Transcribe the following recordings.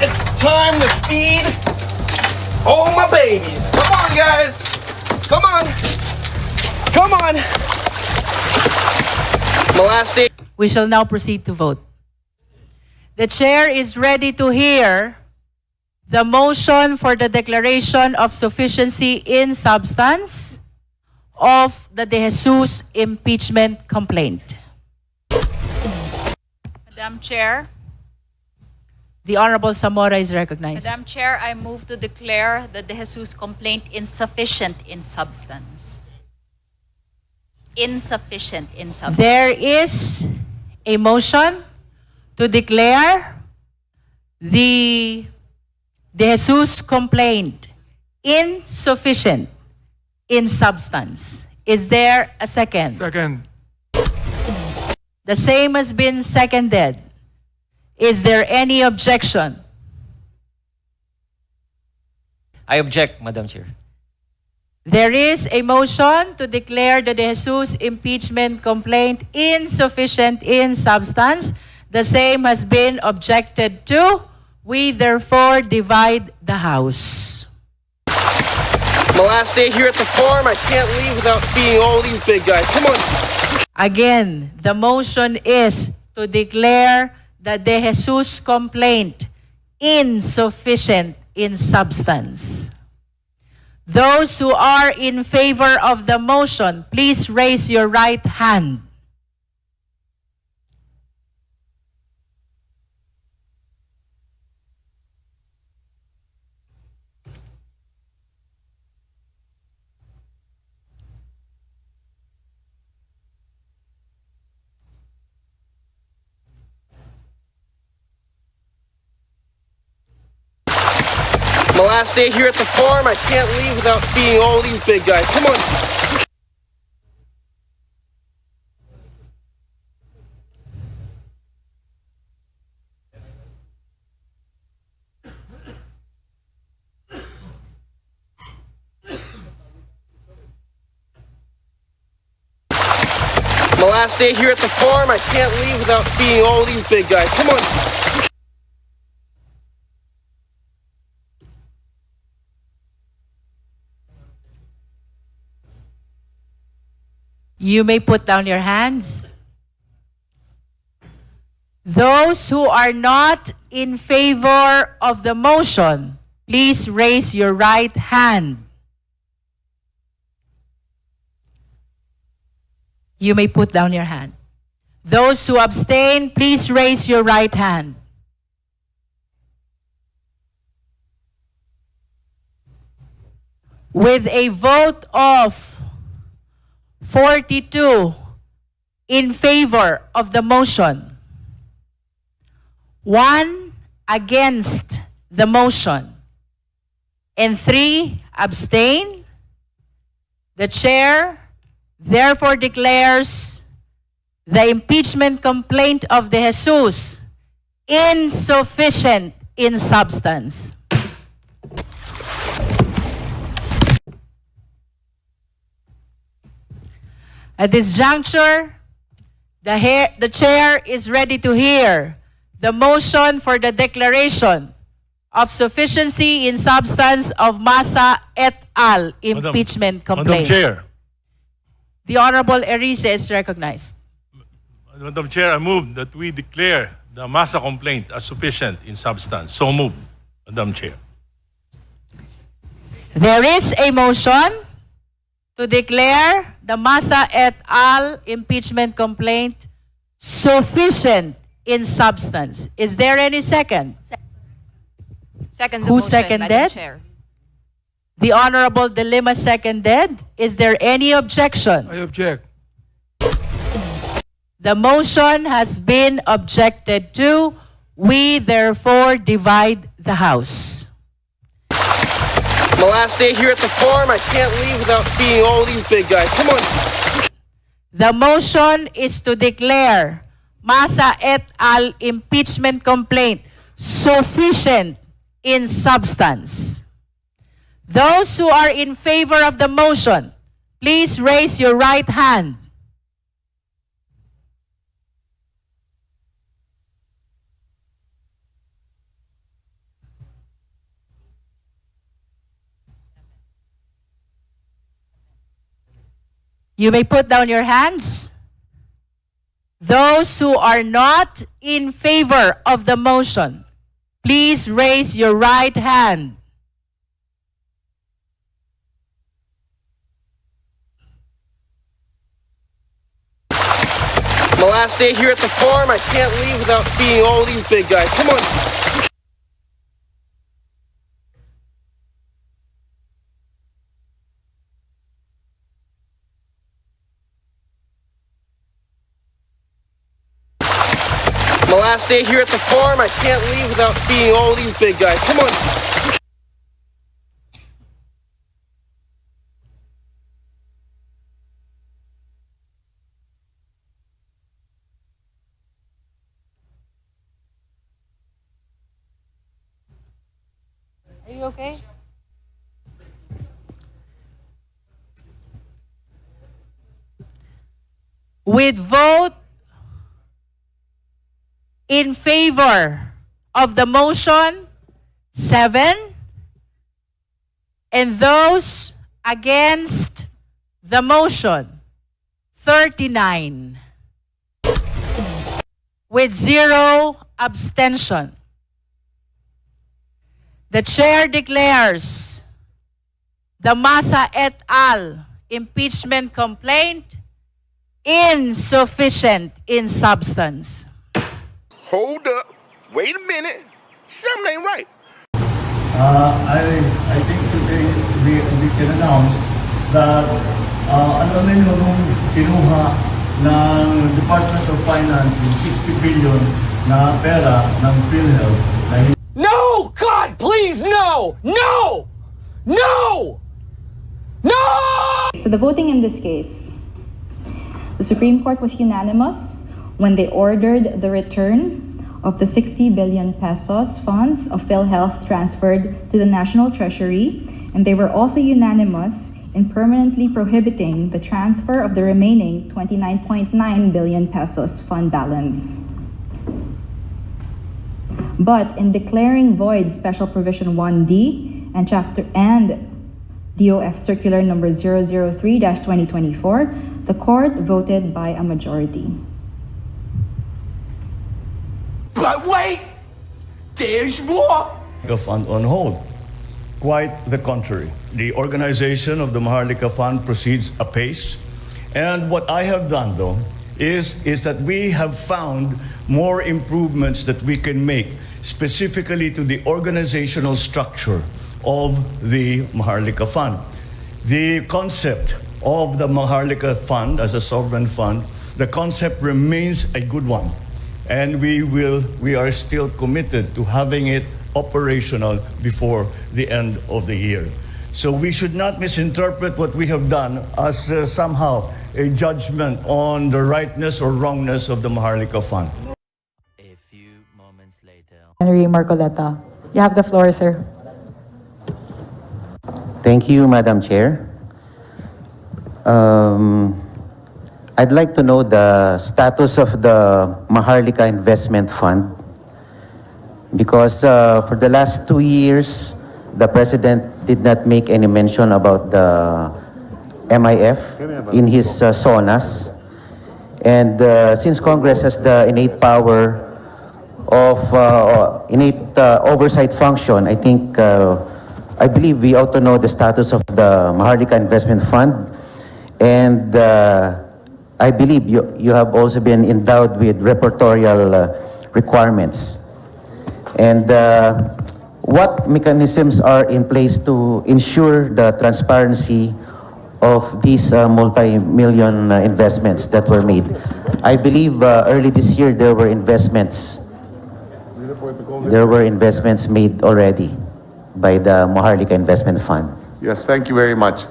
It's time to feed all my babies. Come on, guys. Come on. Come on. My last day. We shall now proceed to vote. The chair is ready to hear the motion for the declaration of sufficiency in substance of the De Jesus impeachment complaint. Madam Chair, The Honorable Zamora is recognized. Madam Chair, I move to declare the De Jesus complaint insufficient in substance. Insufficient in substance. There is a motion to declare the De Jesus complaint insufficient in substance. Is there a second? Second. The same has been seconded. Is there any objection? I object, Madam Chair. There is a motion to declare the De Jesus impeachment complaint insufficient in substance. The same has been objected to. We therefore divide the House. My last day here at the farm. I can't leave without feeding all these big guys. Come on. Again, the motion is to declare the De Jesus complaint insufficient in substance. Those who are in favor of the motion, please raise your right hand. My last day here at the farm. I can't leave without feeding all these big guys. Come on. My last day here at the farm. I can't leave without feeding all these big guys. Come on. You may put down your hands. Those who are not in favor of the motion, please raise your right hand. You may put down your hand. Those who abstain, please raise your right hand. With a vote of 42 in favor of the motion, 1 against the motion, and 3 abstain, the chair therefore declares the impeachment complaint of De Jesus insufficient in substance. At this juncture, the chair is ready to hear the motion for the declaration of sufficiency in substance of Massa et al. Impeachment complaint. Madam Chair. The Honorable Erice is recognized. Madam Chair, I move that we declare the Massa complaint as sufficient in substance. So move, Madam Chair. There is a motion to declare the Massa et al. Impeachment complaint sufficient in substance. Is there any second? Second the Who motion, seconded? Madam Chair. The Honorable De Lima seconded. Is there any objection? I object. The motion has been objected to. We therefore divide the House. My last day here at the farm. I can't leave without feeding all these big guys. Come on. The motion is to declare Massa et al. Impeachment complaint sufficient in substance. Those who are in favor of the motion, please raise your right hand. You may put down your hands. Those who are not in favor of the motion, please raise your right hand. My last day here at the farm, I can't leave without feeding all these big guys. Come on. My last day here at the farm, I can't leave without feeding all these big guys. Come on. Are you okay? With vote in favor of the motion, 7, and those against the motion, 39, with 0 abstention. The chair declares the Masa et al. Impeachment complaint insufficient in substance. Hold up. Wait a minute. Something ain't right. I think today we can announce that ano ninyo nung kinuha ng Department of Finance yung 60 billion na pera ng PhilHealth na No! God, please, no! No! No! No! So the voting in this case, the Supreme Court was unanimous when they ordered the return of the 60 billion pesos funds of PhilHealth transferred to the National Treasury, and they were also unanimous in permanently prohibiting the transfer of the remaining 29.9 billion pesos fund balance. But in declaring void Special Provision 1D and DOF Circular number 003-2024, the court voted by a majority. But wait! There's more! Fund on hold. Quite the contrary. The organization of the Maharlika Fund proceeds apace. And what I have done, though, is that we have found more improvements that we can make specifically to the organizational structure of the Maharlika Fund. The concept of the Maharlika Fund as a sovereign fund, the concept remains a good one. And we are still committed to having it operational before the end of the year. So we should not misinterpret what we have done as somehow a judgment on the rightness or wrongness of the Maharlika Fund. A few moments later. Henry Marcoleta. You have the floor, sir. Thank you, Madam Chair. I'd like to know the status of the Maharlika Investment Fund because for the last 2 years, the President did not make any mention about the MIF in his SONAs. And since Congress has the innate power of innate oversight function, I think, I believe we ought to know the status of the Maharlika Investment Fund. And I believe you have also been endowed with repertorial requirements. And what mechanisms are in place to ensure the transparency of these multi-million investments that were made? I believe early this year there were investments made already by the Maharlika Investment Fund. Yes, thank you very much.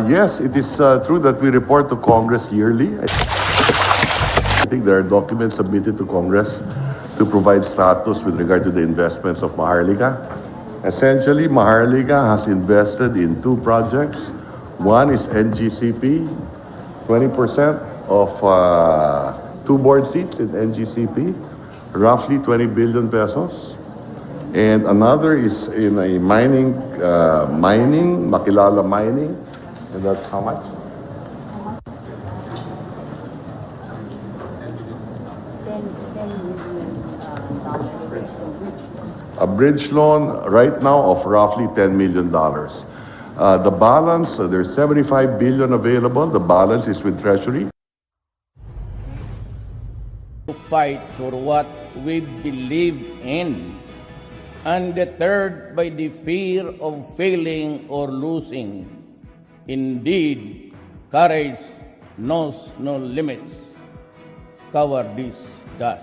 Yes, it is true that we report to Congress yearly. I think there are documents submitted to Congress to provide status with regard to the investments of Maharlika. Essentially, Maharlika has invested in 2 projects. One is NGCP, 20% of 2 board seats in NGCP, roughly 20 billion pesos. And another is in a mining, Makilala Mining, and that's how much? a bridge loan right now of roughly $10 million. The balance, there's 75 billion available. The balance is with Treasury. To fight for what we believe in, undeterred by the fear of failing or losing. Indeed, courage knows no limits. Cowardice does.